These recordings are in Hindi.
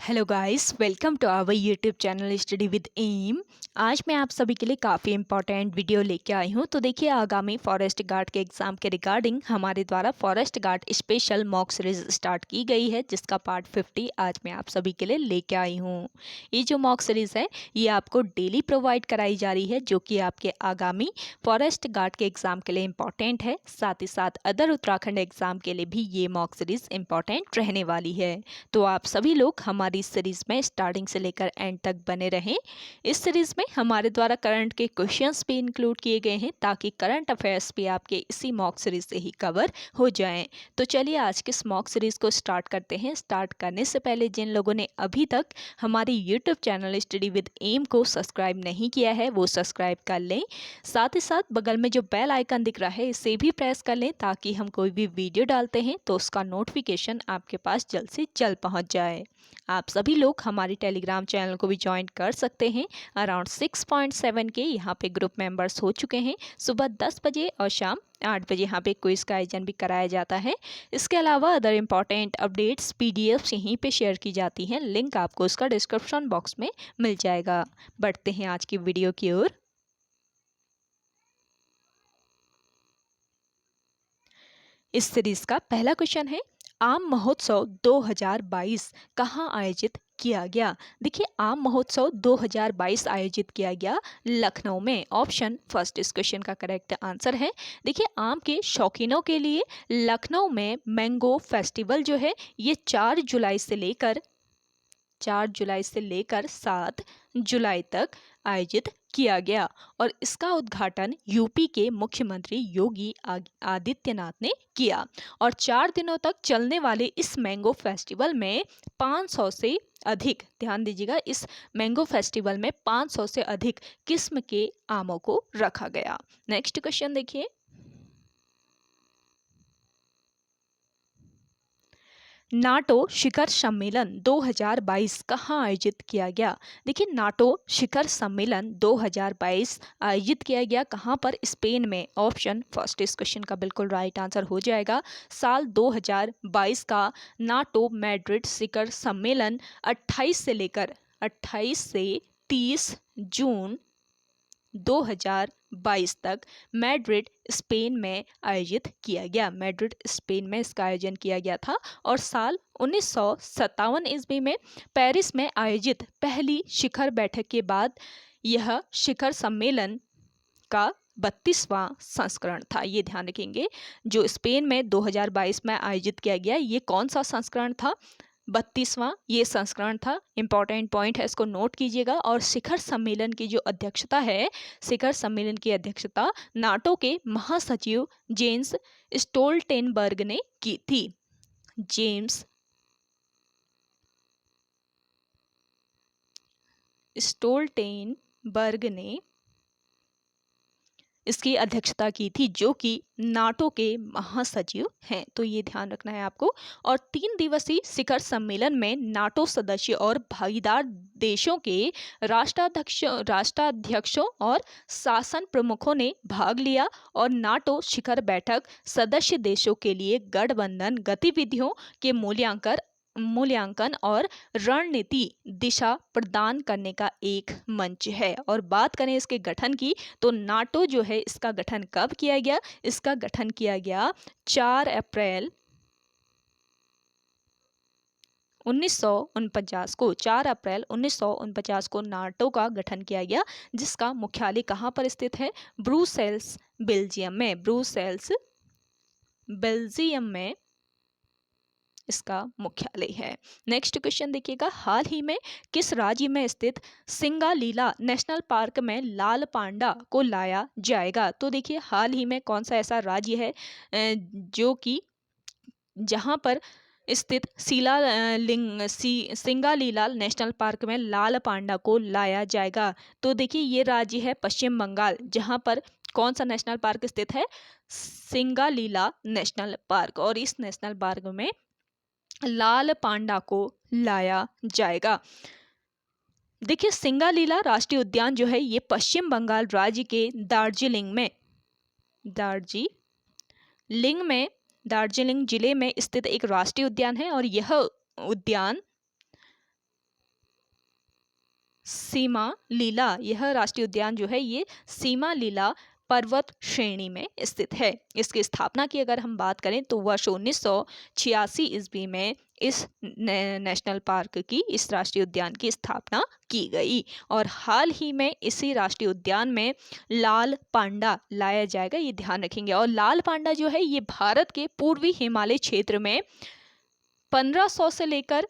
Hello guys, welcome to our YouTube channel study with M. आज मैं आप सभी के लिए काफ़ी इंपॉर्टेंट वीडियो लेके आई हूँ। तो देखिए, आगामी फॉरेस्ट गार्ड के एग्ज़ाम के रिगार्डिंग हमारे द्वारा forest guard special mock series start की गई है, जिसका पार्ट 50 आज मैं आप सभी के लिए लेके आई हूँ। ये जो मॉक सीरीज़ है ये आपको डेली प्रोवाइड कराई जा रही है, जो कि आपके आगामी फॉरेस्ट गार्ड के एग्ज़ाम के लिए इम्पॉर्टेंट है। साथ ही साथ अदर उत्तराखंड एग्ज़ाम के लिए भी ये मॉक सीरीज़ इम्पॉर्टेंट रहने वाली है। तो आप सभी लोग हमारी इस सीरीज में स्टार्टिंग से लेकर एंड तक बने रहें। इस सीरीज में हमारे द्वारा करंट के क्वेश्चंस भी इंक्लूड किए गए हैं, ताकि करंट अफेयर्स भी आपके इसी मॉक सीरीज से ही कवर हो जाएं। तो चलिए आज के इस मॉक सीरीज को स्टार्ट करते हैं। स्टार्ट करने से पहले जिन लोगों ने अभी तक हमारे YouTube channel study with M को सब्सक्राइब नहीं किया है वो सब्सक्राइब कर लें। साथ ही साथ बगल में जो बेल आइकन दिख रहा है इसे भी प्रेस कर लें, ताकि हम कोई भी वीडियो डालते हैं तो उसका नोटिफिकेशन आपके पास जल्द से जल्द पहुंच जाए। आप सभी लोग हमारी टेलीग्राम चैनल को भी ज्वाइन कर सकते हैं। अराउंड 6.7 के यहाँ पे ग्रुप मेंबर्स हो चुके हैं। सुबह 10 बजे और शाम 8 बजे यहाँ पे क्विज का आयोजन भी कराया जाता है। इसके अलावा अदर इम्पॉर्टेंट अपडेट्स पीडीएफ यहीं पे शेयर की जाती हैं। लिंक आपको उसका डिस्क्रिप्शन बॉक्स में मिल जाएगा। बढ़ते हैं आज की वीडियो की ओर। इस सीरीज का पहला क्वेश्चन है, आम महोत्सव 2022 कहाँ आयोजित किया गया। देखिए, आम महोत्सव 2022 आयोजित किया गया लखनऊ में। ऑप्शन फर्स्ट इस क्वेश्चन का करेक्ट आंसर है। देखिए, आम के शौकीनों के लिए लखनऊ में मैंगो फेस्टिवल जो है ये 4 जुलाई से लेकर 7 जुलाई तक आयोजित किया गया और इसका उद्घाटन यूपी के मुख्यमंत्री योगी आदित्यनाथ ने किया। और 4 दिनों तक चलने वाले इस मैंगो फेस्टिवल में 500 से अधिक, ध्यान दीजिएगा, इस मैंगो फेस्टिवल में 500 से अधिक किस्म के आमों को रखा गया। नेक्स्ट क्वेश्चन देखिए, नाटो शिखर सम्मेलन 2022 कहाँ आयोजित किया गया। देखिए, नाटो शिखर सम्मेलन 2022 आयोजित किया गया कहाँ पर, स्पेन में। ऑप्शन फर्स्ट इस क्वेश्चन का बिल्कुल राइट आंसर हो जाएगा। साल 2022 का नाटो मैड्रिड शिखर सम्मेलन 28 से 30 जून 2022 तक मैड्रिड स्पेन में आयोजित किया गया। मैड्रिड स्पेन में इसका आयोजन किया गया था। और साल 1957 ईस्वी में पेरिस में आयोजित पहली शिखर बैठक के बाद यह शिखर सम्मेलन का 32वां संस्करण था। ये ध्यान रखेंगे, जो स्पेन में 2022 में आयोजित किया गया ये कौन सा संस्करण था, 32वां ये संस्करण था। इंपॉर्टेंट पॉइंट है, इसको नोट कीजिएगा। और शिखर सम्मेलन की जो अध्यक्षता है, शिखर सम्मेलन की अध्यक्षता नाटो के महासचिव जेम्स स्टोल्टेनबर्ग ने की थी। जेम्स स्टोल्टेनबर्ग ने इसकी अध्यक्षता की थी, जो कि नाटो के महासचिव हैं। तो ये ध्यान रखना है आपको। और 3 दिवसीय शिखर सम्मेलन में नाटो सदस्य और भागीदार देशों के राष्ट्राध्यक्षों और शासन प्रमुखों ने भाग लिया। और नाटो शिखर बैठक सदस्य देशों के लिए गठबंधन गतिविधियों के मूल्यांकन और रणनीति दिशा प्रदान करने का एक मंच है। और बात करें इसके गठन की, तो नाटो जो है इसका गठन कब किया गया, इसका गठन किया गया 4 अप्रैल 1949 को। 4 अप्रैल 1949 को नाटो का गठन किया गया, जिसका मुख्यालय कहाँ पर स्थित है, ब्रुसेल्स बेल्जियम में। ब्रुसेल्स बेल्जियम में इसका मुख्यालय है। नेक्स्ट क्वेश्चन देखिएगा, हाल ही में किस राज्य में स्थित सिंगालीला नेशनल पार्क में लाल पांडा को लाया जाएगा। तो देखिए, हाल ही में कौन सा ऐसा राज्य है जो कि जहां पर स्थित सिंगालीला नेशनल पार्क में लाल पांडा को लाया जाएगा। तो देखिए, ये राज्य है पश्चिम बंगाल, जहां पर कौन सा नेशनल पार्क स्थित है, सिंगालीला नेशनल पार्क। और इस नेशनल पार्क में लाल पांडा को लाया जाएगा। देखिए, सिंगालीला राष्ट्रीय उद्यान जो है ये पश्चिम बंगाल राज्य के दार्जिलिंग जिले में स्थित एक राष्ट्रीय उद्यान है। और यह उद्यान सीमा लीला, यह राष्ट्रीय उद्यान जो है ये सीमा लीला पर्वत श्रेणी में स्थित है। इसकी स्थापना की अगर हम बात करें तो वर्ष 1986 ईस्वी में इस नेशनल पार्क की, इस राष्ट्रीय उद्यान की स्थापना की गई। और हाल ही में इसी राष्ट्रीय उद्यान में लाल पांडा लाया जाएगा, ये ध्यान रखेंगे। और लाल पांडा जो है ये भारत के पूर्वी हिमालय क्षेत्र में 1500 से लेकर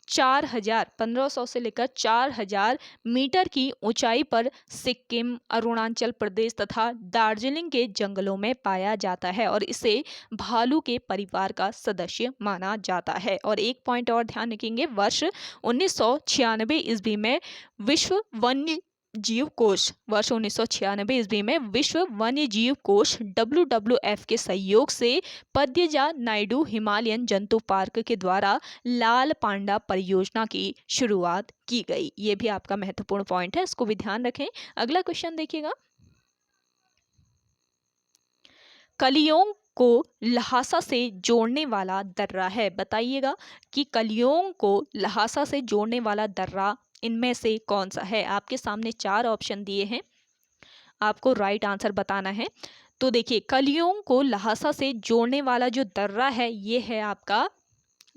4000 मीटर की ऊंचाई पर सिक्किम, अरुणाचल प्रदेश तथा दार्जिलिंग के जंगलों में पाया जाता है और इसे भालू के परिवार का सदस्य माना जाता है। और एक पॉइंट और ध्यान रखेंगे, वर्ष 1996 ईस्वी में विश्व वन्य जीव कोष, वर्ष 1996 ईस्वी में विश्व वन्य जीव कोष WWF के सहयोग से पद्यजा नायडू हिमालयन जंतु पार्क के द्वारा लाल पांडा परियोजना की शुरुआत की गई। ये भी आपका महत्वपूर्ण पॉइंट है, इसको भी ध्यान रखें। अगला क्वेश्चन देखिएगा, कलियोंग को लहासा से जोड़ने वाला दर्रा है। बताइएगा कि कलियोंग को लहासा से जोड़ने वाला दर्रा इनमें से कौन सा है। आपके सामने 4 ऑप्शन दिए हैं, आपको राइट आंसर बताना है। तो देखिए, कलियोंग को लहासा से जोड़ने वाला जो दर्रा है ये है आपका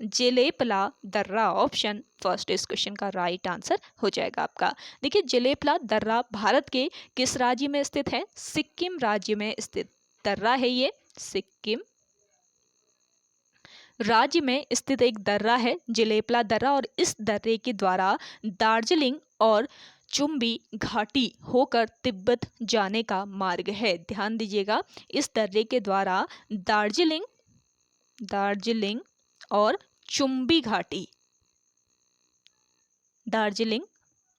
जेलेपला दर्रा। ऑप्शन फर्स्ट इस क्वेश्चन का राइट आंसर हो जाएगा आपका। देखिए, जेलेपला दर्रा भारत के किस राज्य में स्थित है? सिक्किम राज्य में स्थित दर्रा है ये। सिक्किम राज्य में स्थित एक दर्रा है जेलेपला दर्रा, और इस दर्रे के द्वारा दार्जिलिंग और चुम्बी घाटी होकर तिब्बत जाने का मार्ग है। ध्यान दीजिएगा, इस दर्रे के द्वारा दार्जिलिंग और चुम्बी घाटी, दार्जिलिंग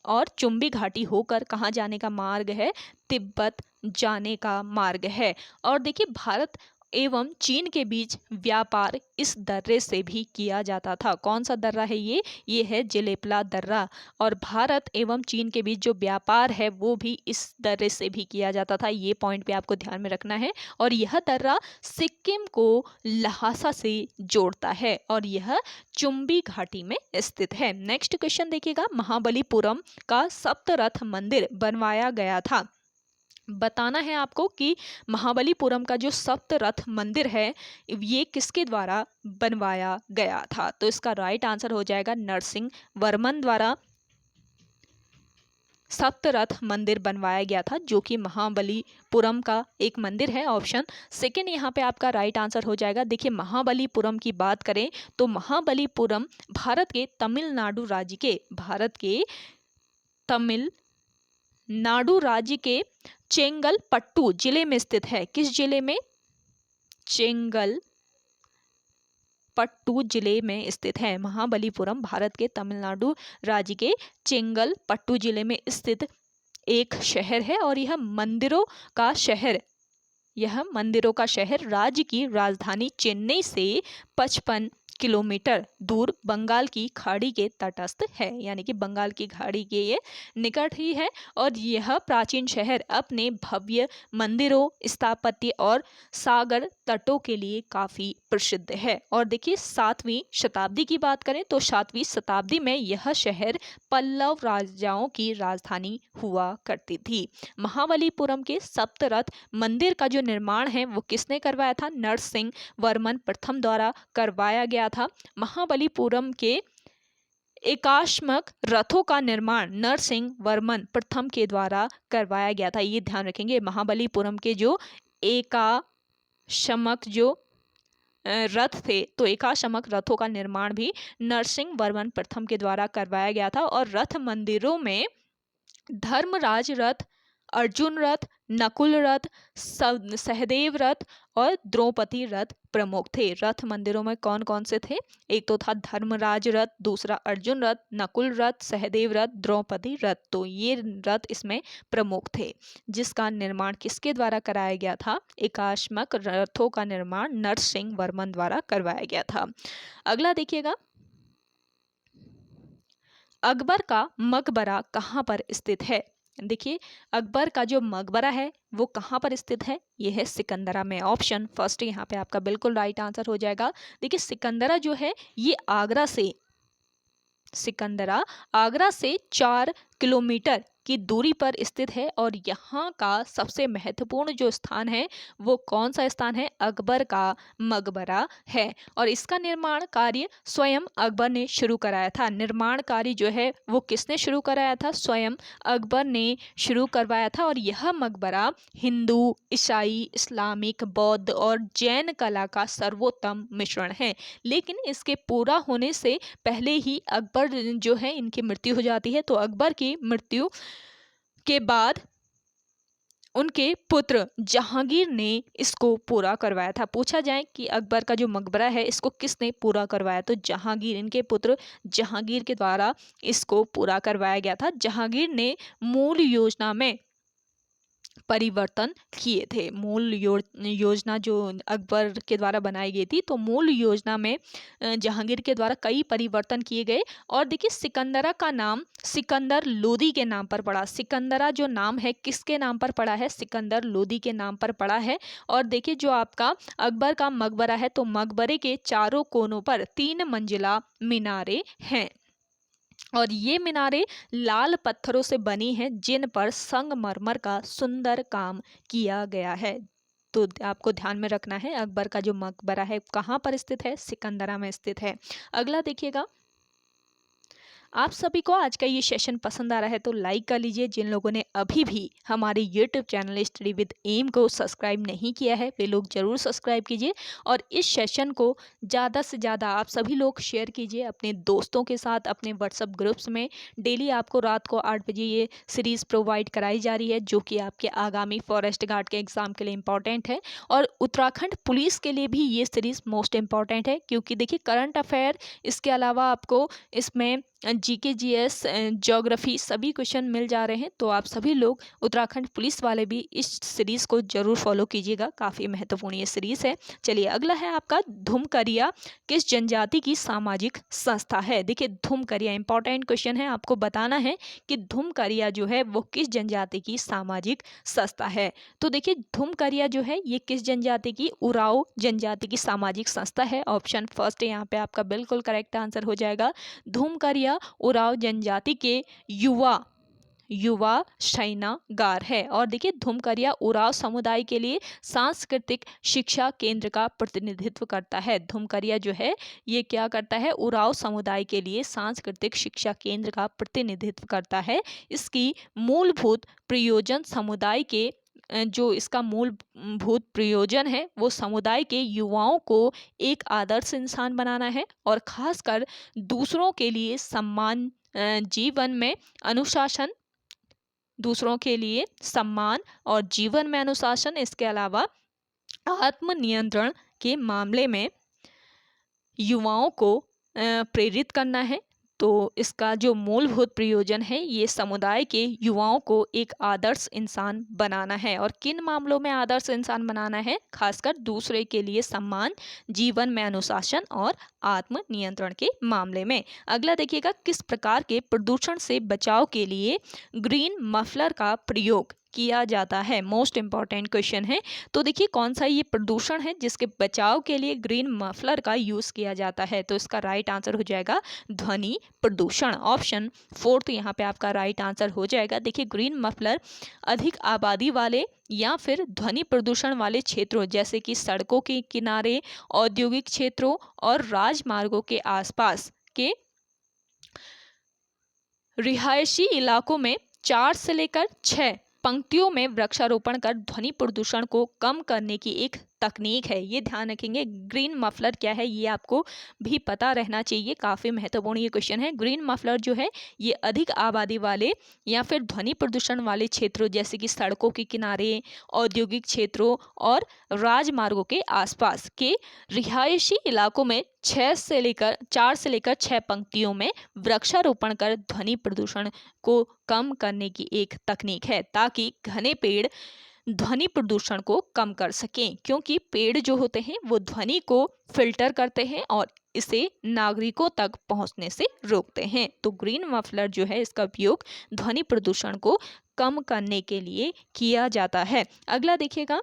और चुम्बी घाटी होकर कहाँ जाने का मार्ग है? तिब्बत जाने का मार्ग है। और देखिए, भारत एवं चीन के बीच व्यापार इस दर्रे से भी किया जाता था। कौन सा दर्रा है ये है जेलेपला दर्रा। और भारत एवं चीन के बीच जो व्यापार है वो भी इस दर्रे से भी किया जाता था। ये पॉइंट भी आपको ध्यान में रखना है। और यह दर्रा सिक्किम को लहासा से जोड़ता है और यह चुम्बी घाटी में स्थित है। नेक्स्ट क्वेश्चन देखिएगा, महाबलीपुरम का सप्तरथ मंदिर बनवाया गया था। बताना है आपको कि महाबलीपुरम का जो सप्तरथ मंदिर है ये किसके द्वारा बनवाया गया था। तो इसका राइट आंसर हो जाएगा नरसिंह वर्मन द्वारा सप्तरथ मंदिर बनवाया गया था, जो कि महाबलीपुरम का एक मंदिर है। ऑप्शन सेकेंड यहाँ पे आपका राइट आंसर हो जाएगा। देखिए, महाबलीपुरम की बात करें तो महाबलीपुरम भारत के तमिलनाडु राज्य के चेंगलपट्टू जिले में स्थित है। किस जिले में? चेंगलपट्टू जिले में स्थित है। महाबलीपुरम भारत के तमिलनाडु राज्य के चेंगलपट्टू जिले में स्थित एक शहर है और यह मंदिरों का शहर राज्य की राजधानी चेन्नई से 55 किलोमीटर दूर बंगाल की खाड़ी के तटस्थ है, यानी कि बंगाल की खाड़ी के ये निकट ही है। और यह प्राचीन शहर अपने भव्य मंदिरों, स्थापत्य और सागर तटों के लिए काफ़ी प्रसिद्ध है। और देखिए, 7वीं शताब्दी की बात करें तो 7वीं शताब्दी में यह शहर पल्लव राजाओं की राजधानी हुआ करती थी। महाबलीपुरम के सप्तरथ मंदिर का जो निर्माण है वो किसने करवाया था? नरसिंह वर्मन प्रथम द्वारा करवाया गया था। महाबलीपुरम के एकाश्मक रथों का निर्माण नरसिंह वर्मन प्रथम के द्वारा करवाया गया था। ये ध्यान रखेंगे, महाबलीपुरम के जो एकाश्मक रथ थे तो एकाश्मक रथों का निर्माण भी नरसिंह वर्मन प्रथम के द्वारा करवाया गया था। और रथ मंदिरों में धर्मराज रथ, अर्जुन रथ, नकुल रथ, सहदेव रथ और द्रौपदी रथ प्रमुख थे। रथ मंदिरों में कौन कौन से थे? एक तो था धर्मराज रथ, दूसरा अर्जुन रथ, नकुल रथ, सहदेव रथ, द्रौपदी रथ। तो ये रथ इसमें प्रमुख थे, जिसका निर्माण किसके द्वारा कराया गया था? एकाश्मक रथों का निर्माण नरसिंह वर्मन द्वारा करवाया गया था। अगला देखिएगा, अकबर का मकबरा कहाँ पर स्थित है? देखिए, अकबर का जो मकबरा है वो कहाँ पर स्थित है? ये है सिकंदरा में। ऑप्शन फर्स्ट यहाँ पे आपका बिल्कुल राइट आंसर हो जाएगा। देखिए, सिकंदरा जो है ये आगरा से सिकंदरा आगरा से 4 किलोमीटर की दूरी पर स्थित है और यहाँ का सबसे महत्वपूर्ण जो स्थान है वो कौन सा स्थान है? अकबर का मकबरा है और इसका निर्माण कार्य स्वयं अकबर ने शुरू कराया था। निर्माण कार्य जो है वो किसने शुरू कराया था? स्वयं अकबर ने शुरू करवाया था और यह मकबरा हिंदू, ईसाई, इस्लामिक, बौद्ध और जैन कला का सर्वोत्तम मिश्रण है। लेकिन इसके पूरा होने से पहले ही अकबर जो है इनकी मृत्यु हो जाती है। तो अकबर की मृत्यु के बाद उनके पुत्र जहांगीर ने इसको पूरा करवाया था। पूछा जाए कि अकबर का जो मकबरा है इसको किसने पूरा करवाया, तो जहांगीर, इनके पुत्र जहांगीर के द्वारा इसको पूरा करवाया गया था। जहांगीर ने मूल योजना में परिवर्तन किए थे। मूल योजना जो अकबर के द्वारा बनाई गई थी, तो मूल योजना में जहांगीर के द्वारा कई परिवर्तन किए गए। और देखिए सिकंदरा का नाम सिकंदर लोदी के नाम पर पड़ा। सिकंदरा जो नाम है किसके नाम पर पड़ा है? सिकंदर लोदी के नाम पर पड़ा है। और देखिए जो आपका अकबर का मकबरा है, तो मकबरे के चारों कोनों पर 3 मंजिला मीनारें हैं और ये मीनारें लाल पत्थरों से बनी हैं जिन पर संगमरमर का सुंदर काम किया गया है। तो आपको ध्यान में रखना है अकबर का जो मकबरा है कहाँ पर स्थित है? सिकंदरा में स्थित है। अगला देखिएगा, आप सभी को आज का ये सेशन पसंद आ रहा है तो लाइक कर लीजिए। जिन लोगों ने अभी भी हमारे YouTube channel study with M को सब्सक्राइब नहीं किया है वे लोग जरूर सब्सक्राइब कीजिए और इस सेशन को ज़्यादा से ज़्यादा आप सभी लोग शेयर कीजिए अपने दोस्तों के साथ, अपने व्हाट्सएप ग्रुप्स में। डेली आपको रात को 8 बजे ये सीरीज़ प्रोवाइड कराई जा रही है जो कि आपके आगामी फॉरेस्ट गार्ड के एग्ज़ाम के लिए इम्पॉर्टेंट है और उत्तराखंड पुलिस के लिए भी ये सीरीज़ मोस्ट इम्पॉर्टेंट है क्योंकि देखिए करंट अफेयर, इसके अलावा आपको इसमें जीके, जीएस, ज्योग्राफी सभी क्वेश्चन मिल जा रहे हैं। तो आप सभी लोग उत्तराखंड पुलिस वाले भी इस सीरीज़ को जरूर फॉलो कीजिएगा, काफ़ी महत्वपूर्ण ये सीरीज़ है। चलिए अगला है आपका धुमकरिया किस जनजाति की सामाजिक संस्था है? देखिए धुमकरिया इंपॉर्टेंट क्वेश्चन है, आपको बताना है कि धुमकरिया जो है वो किस जनजाति की सामाजिक संस्था है। तो देखिए धुमकरिया जो है ये किस जनजाति की? उराव जनजाति की सामाजिक संस्था है। ऑप्शन फर्स्ट यहाँ पे आपका बिल्कुल करेक्ट आंसर हो जाएगा। धुमकरिया उराव जनजाति के युवा शयनागार है। और देखिए धुमकरिया उराव समुदाय के लिए सांस्कृतिक शिक्षा केंद्र का प्रतिनिधित्व करता है। धुमकरिया जो है ये क्या करता है? उराव समुदाय के लिए सांस्कृतिक शिक्षा केंद्र का प्रतिनिधित्व करता है। इसकी मूलभूत प्रयोजन समुदाय के जो इसका मूलभूत प्रयोजन है वो समुदाय के युवाओं को एक आदर्श इंसान बनाना है और खासकर दूसरों के लिए सम्मान, जीवन में अनुशासन, दूसरों के लिए सम्मान और जीवन में अनुशासन, इसके अलावा आत्मनियंत्रण के मामले में युवाओं को प्रेरित करना है। तो इसका जो मूलभूत प्रयोजन है ये समुदाय के युवाओं को एक आदर्श इंसान बनाना है। और किन मामलों में आदर्श इंसान बनाना है? खासकर दूसरे के लिए सम्मान, जीवन में अनुशासन और आत्म नियंत्रण के मामले में। अगला देखिएगा, किस प्रकार के प्रदूषण से बचाव के लिए ग्रीन मफलर का प्रयोग किया जाता है? मोस्ट इंपॉर्टेंट क्वेश्चन है। तो देखिए कौन सा ये प्रदूषण है जिसके बचाव के लिए ग्रीन मफलर का यूज किया जाता है? तो इसका राइट आंसर हो जाएगा ध्वनि प्रदूषण। ऑप्शन फोर्थ यहाँ पे आपका राइट आंसर हो जाएगा। देखिए ग्रीन मफलर अधिक आबादी वाले या फिर ध्वनि प्रदूषण वाले क्षेत्रों जैसे कि सड़कों के किनारे, औद्योगिक क्षेत्रों और राजमार्गों के आसपास के रिहायशी इलाकों में 4 से लेकर 6 पंक्तियों में वृक्षारोपण कर ध्वनि प्रदूषण को कम करने की एक तकनीक है। ये ध्यान रखेंगे। ग्रीन मफलर क्या है ये आपको भी पता रहना चाहिए, काफ़ी महत्वपूर्ण ये क्वेश्चन है। ग्रीन मफलर जो है ये अधिक आबादी वाले या फिर ध्वनि प्रदूषण वाले क्षेत्रों जैसे कि सड़कों के किनारे, औद्योगिक क्षेत्रों और राजमार्गों के आसपास के रिहायशी इलाकों में 4 से लेकर 6 पंक्तियों में वृक्षारोपण कर ध्वनि प्रदूषण को कम करने की एक तकनीक है ताकि घने पेड़ ध्वनि प्रदूषण को कम कर सकें, क्योंकि पेड़ जो होते हैं वो ध्वनि को फिल्टर करते हैं और इसे नागरिकों तक पहुंचने से रोकते हैं। तो ग्रीन मफलर जो है इसका उपयोग ध्वनि प्रदूषण को कम करने के लिए किया जाता है। अगला देखिएगा,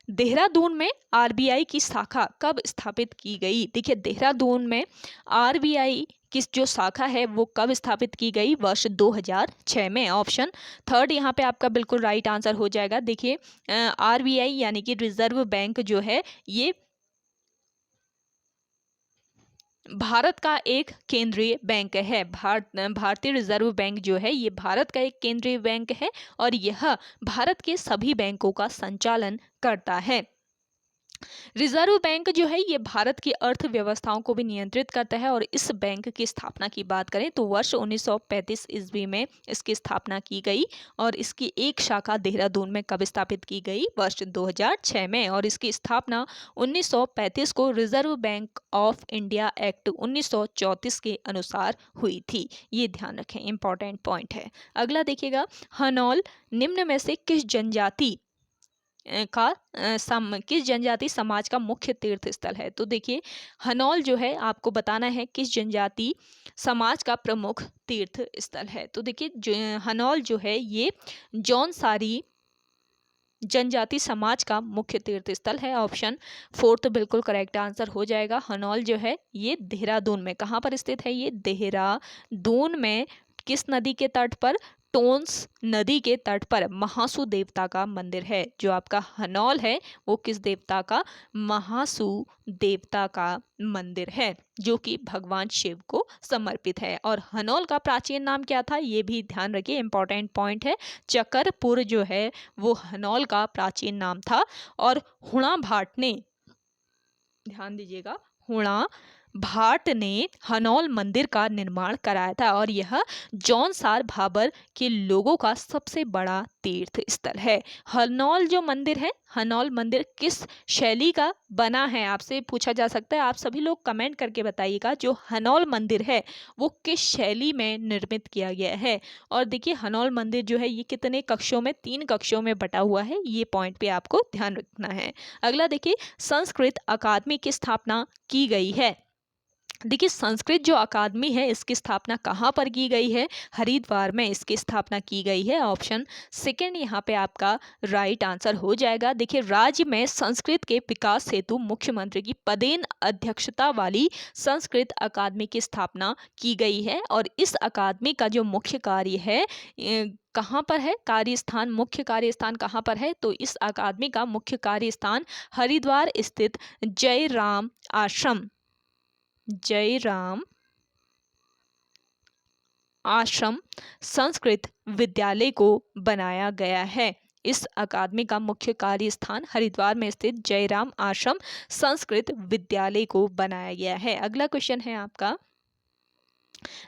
देहरादून में आरबीआई की शाखा कब स्थापित की गई? देखिए देहरादून में आरबीआई की जो शाखा है वो कब स्थापित की गई? वर्ष 2006 में। ऑप्शन थर्ड यहाँ पे आपका बिल्कुल राइट आंसर हो जाएगा। देखिए आरबीआई यानी कि रिजर्व बैंक जो है ये भारत का एक केंद्रीय बैंक है। भारतीय रिजर्व बैंक जो है ये भारत का एक केंद्रीय बैंक है और यह भारत के सभी बैंकों का संचालन करता है। रिजर्व बैंक जो है ये भारत की अर्थव्यवस्थाओं को भी नियंत्रित करता है और इस बैंक की स्थापना की बात करें तो वर्ष 1935 ईस्वी में इसकी स्थापना की गई और इसकी एक शाखा देहरादून में कब स्थापित की गई? वर्ष 2006 में। और इसकी स्थापना 1935 को reserve bank of India act 1934 के अनुसार हुई थी। ये ध्यान रखें, इंपॉर्टेंट पॉइंट है। अगला देखिएगा, हनौल निम्न में से किस जनजाति किस जनजाति समाज का मुख्य तीर्थ स्थल है? तो देखिए हनौल जो है आपको बताना है किस जनजाति समाज का प्रमुख तीर्थ स्थल है। तो देखिए हनौल जो है ये जौनसारी जनजाति समाज का मुख्य तीर्थ स्थल है। ऑप्शन फोर्थ बिल्कुल करेक्ट आंसर हो जाएगा। हनौल जो है ये देहरादून में, कहाँ पर स्थित है? ये देहरादून में। किस नदी के तट पर? टोंस नदी के तट पर महासू देवता का मंदिर है। जो आपका हनौल है वो किस देवता का? महासू देवता का मंदिर है जो कि भगवान शिव को समर्पित है। और हनौल का प्राचीन नाम क्या था? ये भी ध्यान रखिए, इंपॉर्टेंट पॉइंट है। चकरपुर जो है वो हनौल का प्राचीन नाम था। और हुणा भाट ने, ध्यान दीजिएगा, हुणा भाट ने हनौल मंदिर का निर्माण कराया था और यह जौनसार भाबर के लोगों का सबसे बड़ा तीर्थ स्थल है। हनौल जो मंदिर है, हनौल मंदिर किस शैली का बना है? आपसे पूछा जा सकता है। आप सभी लोग कमेंट करके बताइएगा जो हनौल मंदिर है वो किस शैली में निर्मित किया गया है। और देखिए हनौल मंदिर जो है ये कितने कक्षों में? 3 कक्षों में बटा हुआ है। ये पॉइंट पे आपको ध्यान रखना है। अगला देखिए, संस्कृत अकादमी की स्थापना की गई है। देखिए संस्कृत जो अकादमी है इसकी स्थापना कहाँ पर की गई है? हरिद्वार में इसकी स्थापना की गई है। ऑप्शन सेकंड यहाँ पे आपका राइट आंसर हो जाएगा। देखिए राज्य में संस्कृत के विकास हेतु मुख्यमंत्री की पदेन अध्यक्षता वाली संस्कृत अकादमी की स्थापना की गई है और इस अकादमी का जो मुख्य कार्य है कहाँ पर है? कार्यस्थान, मुख्य कार्यस्थान कहाँ पर है? तो इस अकादमी का मुख्य कार्यस्थान हरिद्वार स्थित जयराम आश्रम संस्कृत विद्यालय को बनाया गया है। इस अकादमी का मुख्य कार्य स्थान हरिद्वार में स्थित जयराम आश्रम संस्कृत विद्यालय को बनाया गया है। अगला क्वेश्चन है आपका,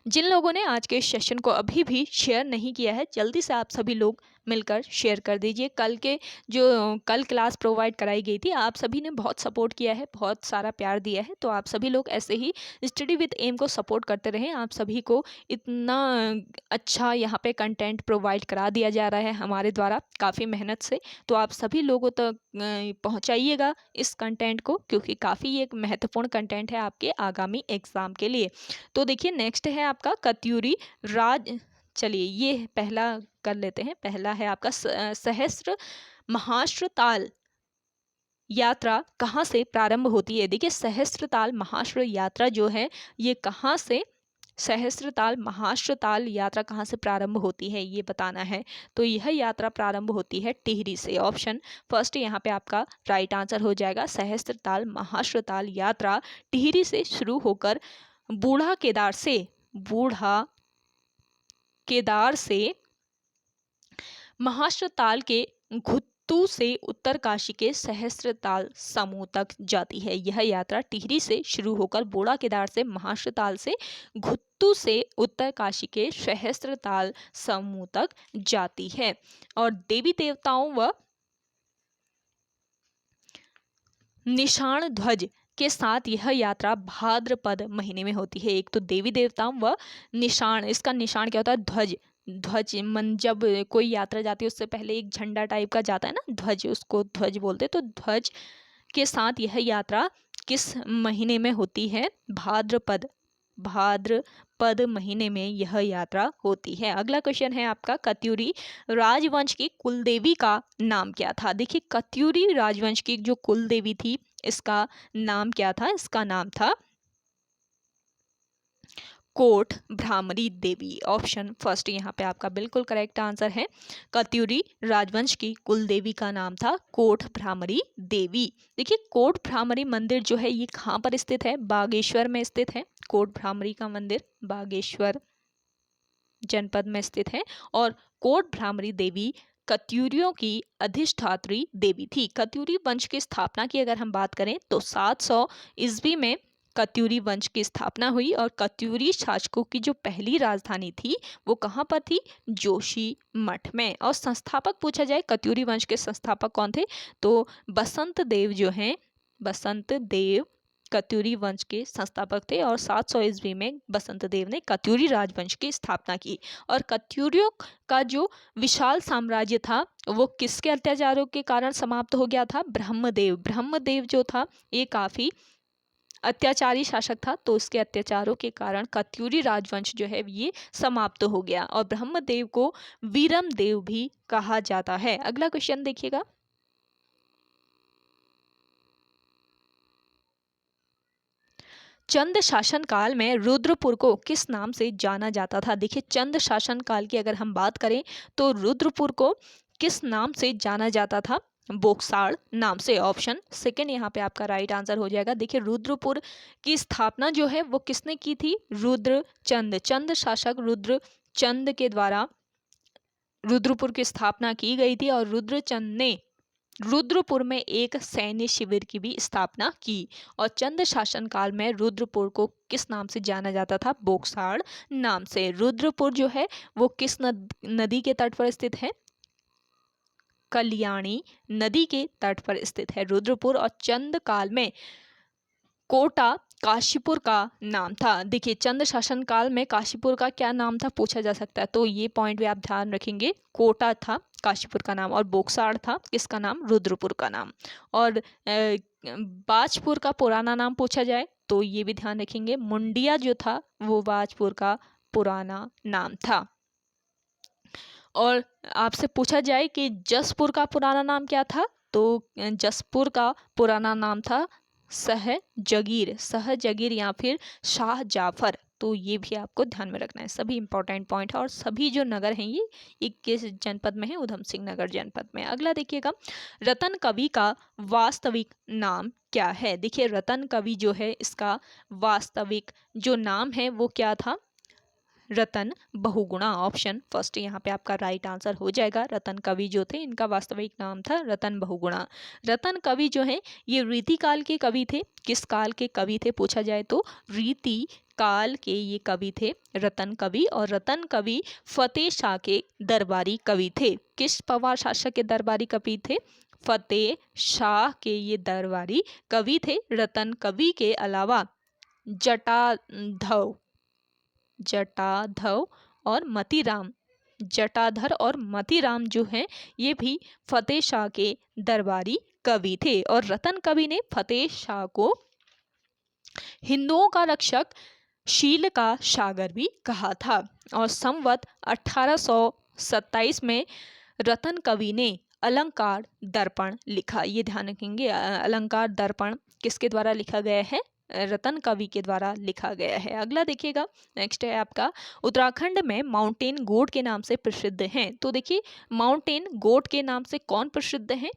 जिन लोगों ने आज के सेशन को अभी भी शेयर नहीं किया है जल्दी से आप सभी लोग मिलकर शेयर कर दीजिए। कल क्लास प्रोवाइड कराई गई थी, आप सभी ने बहुत सपोर्ट किया है, बहुत सारा प्यार दिया है। तो आप सभी लोग ऐसे ही स्टडी विद एम को सपोर्ट करते रहें। आप सभी को इतना अच्छा यहाँ पे कंटेंट प्रोवाइड करा दिया जा रहा है हमारे द्वारा काफ़ी मेहनत से। तो आप सभी लोगों तक पहुँचाइएगा इस कंटेंट को, क्योंकि काफ़ी एक महत्वपूर्ण कंटेंट है आपके आगामी एग्ज़ाम के लिए। तो देखिए नेक्स्ट है आपका कत्यूरी राज। चलिए ये पहला कर लेते हैं। पहला है आपका सहस्त्र महाश्रताल यात्रा कहाँ से प्रारंभ होती है? देखिए सहस्त्रताल महाश्र यात्रा जो है ये कहाँ से, सहस्त्रताल महाश्रताल यात्रा कहाँ से प्रारंभ होती है ये बताना है। तो यह यात्रा प्रारंभ होती है टिहरी से। ऑप्शन फर्स्ट यहाँ पे आपका राइट आंसर हो जाएगा। सहस्त्रताल महाश्रताल यात्रा टिहरी से शुरू होकर बूढ़ा केदार से महाश्रताल के घुत्तू से उत्तरकाशी के सहस्त्रताल समूह तक जाती है। यह यात्रा टिहरी से शुरू होकर बूढ़ा केदार से महाश्रताल से घुत्तू से उत्तरकाशी के सहस्त्रताल समूह तक जाती है। और देवी देवताओं व निशान ध्वज के साथ यह यात्रा भाद्रपद महीने में होती है। एक तो देवी देवताओं व निशान, इसका निशान क्या होता है? ध्वज मन, जब कोई यात्रा जाती है उससे पहले एक झंडा टाइप का जाता है ना, ध्वज, उसको ध्वज बोलते। तो ध्वज के साथ यह यात्रा किस महीने में होती है? भाद्रपद जनपद महीने में यह यात्रा होती है। अगला क्वेश्चन है आपका, कत्यूरी राजवंश की कुलदेवी का नाम क्या था? देखिए कत्यूरी राजवंश की जो कुलदेवी थी इसका नाम क्या था? इसका नाम था कोट भ्रामरी देवी। ऑप्शन फर्स्ट यहाँ पे आपका बिल्कुल करेक्ट आंसर है। कत्यूरी राजवंश की कुल देवी का नाम था कोट भ्रामरी देवी। देखिए कोट भ्रामरी मंदिर जो है ये कहाँ पर स्थित है? बागेश्वर में स्थित है। कोट भ्रामरी का मंदिर बागेश्वर जनपद में स्थित है। और कोट भ्रामरी देवी कत्यूरियों की अधिष्ठात्री देवी थी। कत्यूरी वंश की स्थापना की अगर हम बात करें तो 700 ईस्वी में कत्यूरी वंश की स्थापना हुई और कत्यूरी शासकों की जो पहली राजधानी थी वो कहाँ पर थी? जोशी मठ में। और संस्थापक पूछा जाए कत्यूरी वंश के संस्थापक कौन थे तो बसंत देव जो हैं, बसंत देव कत्यूरी वंश के संस्थापक थे और 700 ईस्वी में बसंत देव ने कत्यूरी राजवंश की स्थापना की। और कत्यूरियों का जो विशाल साम्राज्य था वो किसके अत्याचारों के कारण समाप्त हो गया था? ब्रह्मदेव। ब्रह्मदेव जो था ये काफी अत्याचारी शासक था तो उसके अत्याचारों के कारण कत्यूरी राजवंश जो है ये समाप्त हो गया और ब्रह्मदेव को वीरम देव भी कहा जाता है। अगला क्वेश्चन देखिएगा, चंद शासन काल में रुद्रपुर को किस नाम से जाना जाता था? देखिए चंद शासन काल की अगर हम बात करें तो रुद्रपुर को किस नाम से जाना जाता था? बोक्साड़ नाम से। ऑप्शन सेकंड यहाँ पे आपका राइट आंसर हो जाएगा। देखिए रुद्रपुर की स्थापना जो है वो किसने की थी? रुद्रचंद। चंद शासक रुद्रचंद के द्वारा रुद्रपुर की स्थापना की गई थी और रुद्रचंद ने रुद्रपुर में एक सैन्य शिविर की भी स्थापना की। और चंद शासन काल में रुद्रपुर को किस नाम से जाना जाता था? बोक्साड़ नाम से। रुद्रपुर जो है वो किस नदी के तट पर स्थित है? कल्याणी नदी के तट पर स्थित है रुद्रपुर। और चंद काल में कोटा काशीपुर का नाम था। देखिए चंद शासन काल में काशीपुर का क्या नाम था पूछा जा सकता है तो ये पॉइंट भी आप ध्यान रखेंगे। कोटा था काशीपुर का नाम और बोक्साड़ था किसका नाम? रुद्रपुर का नाम। और बाजपुर का पुराना नाम पूछा जाए तो ये भी ध्यान रखेंगे, मुंडिया जो था वो बाजपुर का पुराना नाम था। और आपसे पूछा जाए कि जसपुर का पुराना नाम क्या था तो जसपुर का पुराना नाम था सहजगीर। सहजगीर या फिर शाह जाफर। तो ये भी आपको ध्यान में रखना है। सभी इंपॉर्टेंट पॉइंट है और सभी जो नगर हैं ये किस जनपद में है? उधम सिंह नगर जनपद में। अगला देखिएगा, रतन कवि का वास्तविक नाम क्या है? देखिए रतन कवि जो है इसका वास्तविक जो नाम है वो क्या था? रतन बहुगुणा। ऑप्शन फर्स्ट यहाँ पे आपका राइट आंसर हो जाएगा। रतन कवि जो थे इनका वास्तविक नाम था रतन बहुगुणा। रतन कवि जो है ये रीति काल के कवि थे। किस काल के कवि थे पूछा जाए तो रीति काल के ये कवि थे रतन कवि। और रतन कवि फतेह शाह के दरबारी कवि थे। किस पवार शासक के दरबारी कवि थे? फतेह शाह के ये दरबारी कवि थे। रतन कवि के अलावा जटाधव और मतीराम, जटाधर और मतीराम जो हैं ये भी फतेह शाह के दरबारी कवि थे। और रतन कवि ने फतेह शाह को हिंदुओं का रक्षक, शील का सागर भी कहा था। और संवत 1827 में रतन कवि ने अलंकार दर्पण लिखा। ये ध्यान रखेंगे, अलंकार दर्पण किसके द्वारा लिखा गया है? रतन कवि के द्वारा लिखा गया है। अगला देखिएगा, नेक्स्ट है आपका, उत्तराखंड में माउंटेन गोट के नाम से प्रसिद्ध हैं। तो देखिए माउंटेन गोट के नाम से कौन प्रसिद्ध है?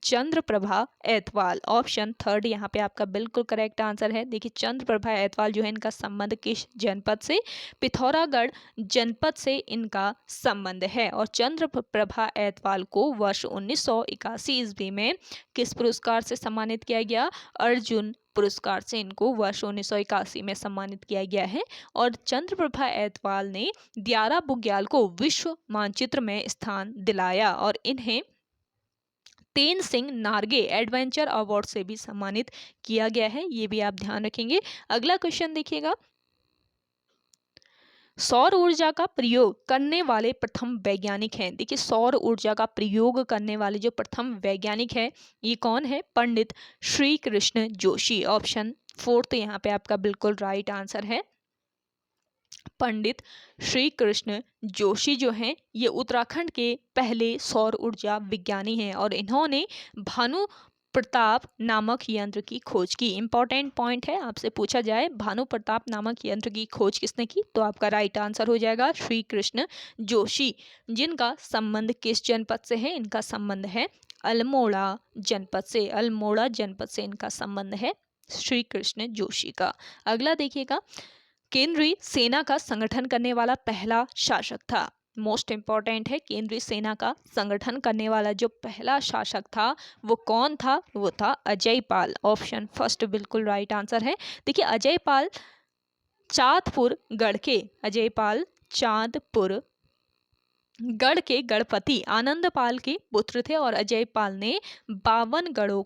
चंद्रप्रभा ऐतवाल। ऑप्शन थर्ड यहाँ पे आपका बिल्कुल करेक्ट आंसर है। देखिए चंद्रप्रभा ऐतवाल जो है इनका संबंध किस जनपद से? पिथौरागढ़ जनपद से इनका संबंध है। और चंद्रप्रभा ऐतवाल को वर्ष 1981 ईस्वी में किस पुरस्कार से सम्मानित किया गया? अर्जुन पुरस्कार से इनको वर्ष 1981 में सम्मानित किया गया है। और चंद्रप्रभा ऐतवाल ने दियारा बुग्याल को विश्व मानचित्र में स्थान दिलाया और इन्हें तेन सिंह नार्गे एडवेंचर अवार्ड से भी सम्मानित किया गया है। ये भी आप ध्यान रखेंगे। अगला क्वेश्चन देखिएगा, सौर ऊर्जा का प्रयोग करने वाले प्रथम वैज्ञानिक हैं। देखिए सौर ऊर्जा का प्रयोग करने वाले जो प्रथम वैज्ञानिक है ये कौन है? पंडित श्री कृष्ण जोशी। ऑप्शन फोर्थ यहाँ पे आपका बिल्कुल राइट आंसर है। पंडित श्री कृष्ण जोशी जो हैं ये उत्तराखंड के पहले सौर ऊर्जा विज्ञानी हैं और इन्होंने भानु प्रताप नामक यंत्र की खोज की। इंपॉर्टेंट पॉइंट है, आपसे पूछा जाए भानु प्रताप नामक यंत्र की खोज किसने की, तो आपका राइट आंसर हो जाएगा श्री कृष्ण जोशी, जिनका संबंध किस जनपद से है, इनका संबंध है अल्मोड़ा जनपद से। अल्मोड़ा जनपद से इनका संबंध है श्री कृष्ण जोशी का। अगला देखिएगा, केंद्रीय सेना का संगठन करने वाला पहला शासक था। मोस्ट इंपॉर्टेंट है, केंद्रीय सेना का संगठन करने वाला जो पहला शासक था वो कौन था, वो था अजय पाल। ऑप्शन फर्स्ट बिल्कुल राइट आंसर है। देखिए अजय पाल चांदपुर गढ़ के, अजय पाल चांदपुर गढ़ के गणपति आनंद पाल के पुत्र थे और अजय पाल ने 52 गढ़ों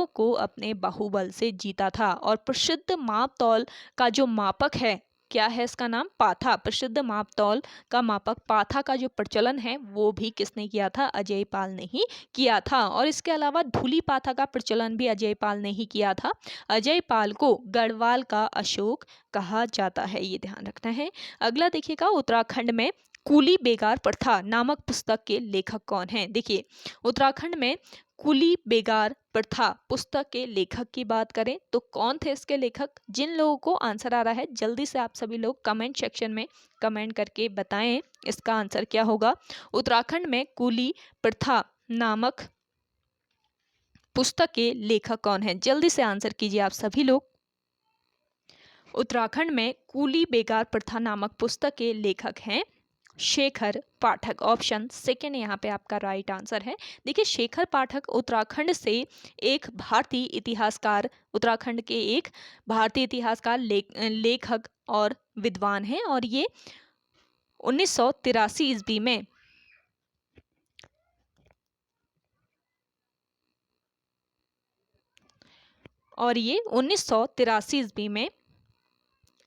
को अपने बाहुबल से जीता था। और प्रसिद्ध माप तौल का जो मापक है, क्या है इसका नाम, पाथा। प्रसिद्ध माप तौल का मापक पाथा का जो प्रचलन है वो भी किसने किया था, अजय पाल ने ही किया था। और इसके अलावा धूली पाथा का प्रचलन भी अजय पाल ने ही किया था। अजय पाल को गढ़वाल का अशोक कहा जाता है, ये ध्यान रखना है। अगला देखिएगा, उत्तराखंड में कूली बेगार प्रथा नामक पुस्तक के लेखक कौन हैं। देखिए उत्तराखंड में कूली बेगार प्रथा पुस्तक के लेखक की बात करें तो कौन थे इसके लेखक। जिन लोगों को आंसर आ रहा है जल्दी से आप सभी लोग कमेंट सेक्शन में कमेंट करके बताएं इसका आंसर क्या होगा। उत्तराखंड में कूली प्रथा नामक पुस्तक के लेखक कौन है, जल्दी से आंसर कीजिए आप सभी लोग। उत्तराखंड में कूली बेगार प्रथा नामक पुस्तक के लेखक हैं शेखर पाठक। ऑप्शन सेकेंड यहाँ पे आपका राइट आंसर है। देखिए शेखर पाठक उत्तराखंड से एक भारतीय इतिहासकार, उत्तराखंड के एक भारतीय इतिहासकार, लेखक और विद्वान हैं और ये 1983 ईस्वी में ईस्वी में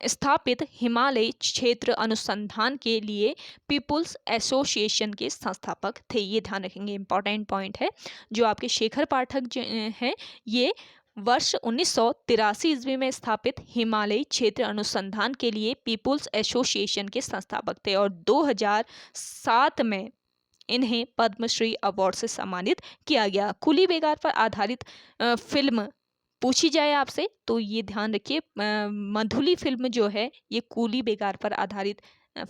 स्थापित हिमालय क्षेत्र अनुसंधान के लिए पीपुल्स एसोसिएशन के संस्थापक थे। ये ध्यान रखेंगे, इंपॉर्टेंट पॉइंट है। जो आपके शेखर पाठक जो हैं ये वर्ष 1983 ईस्वी में स्थापित हिमालय क्षेत्र अनुसंधान के लिए पीपुल्स एसोसिएशन के संस्थापक थे और 2007 में इन्हें पद्मश्री अवार्ड से सम्मानित किया गया। कूली बेगार पर आधारित फिल्म पूछी जाए आपसे तो ये ध्यान रखिए, मधुली फिल्म जो है ये कूली बेगार पर आधारित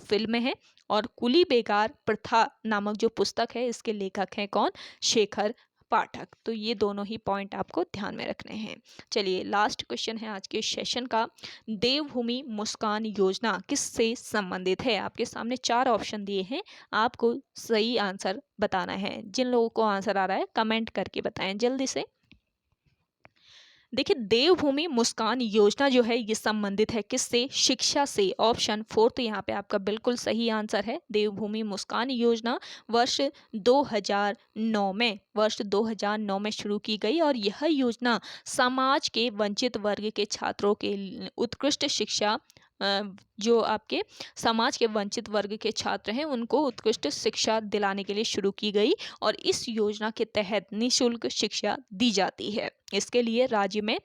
फिल्म है और कूली बेगार प्रथा नामक जो पुस्तक है इसके लेखक हैं कौन, शेखर पाठक। तो ये दोनों ही पॉइंट आपको ध्यान में रखने हैं। चलिए लास्ट क्वेश्चन है आज के सेशन का, देवभूमि मुस्कान योजना किससे संबंधित है। आपके सामने 4 ऑप्शन दिए हैं, आपको सही आंसर बताना है। जिन लोगों को आंसर आ रहा है कमेंट करके बताएं जल्दी से। देखिए देवभूमि मुस्कान योजना जो है ये संबंधित है किससे, शिक्षा से। ऑप्शन 4 तो यहाँ पे आपका बिल्कुल सही आंसर है। देवभूमि मुस्कान योजना वर्ष 2009 में शुरू की गई और यह योजना समाज के वंचित वर्ग के छात्रों के उत्कृष्ट शिक्षा, जो आपके समाज के वंचित वर्ग के छात्र हैं उनको उत्कृष्ट शिक्षा दिलाने के लिए शुरू की गई और इस योजना के तहत निःशुल्क शिक्षा दी जाती है। इसके लिए राज्य में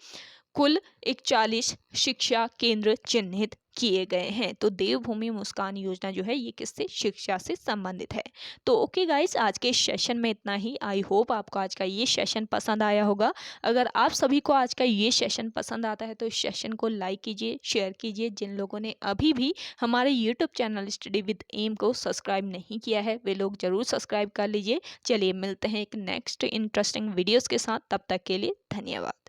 कुल 41 शिक्षा केंद्र चिन्हित किए गए हैं। तो देवभूमि मुस्कान योजना जो है ये किससे, शिक्षा से संबंधित है। तो ओके गाइस, आज के सेशन में इतना ही। आई होप आपको आज का ये सेशन पसंद आया होगा। अगर आप सभी को आज का ये सेशन पसंद आता है तो इस सेशन को लाइक कीजिए, शेयर कीजिए। जिन लोगों ने अभी भी हमारे YouTube channel study with M को सब्सक्राइब नहीं किया है वे लोग जरूर सब्सक्राइब कर लीजिए। चलिए मिलते हैं एक नेक्स्ट इंटरेस्टिंग वीडियोज़ के साथ, तब तक के लिए धन्यवाद।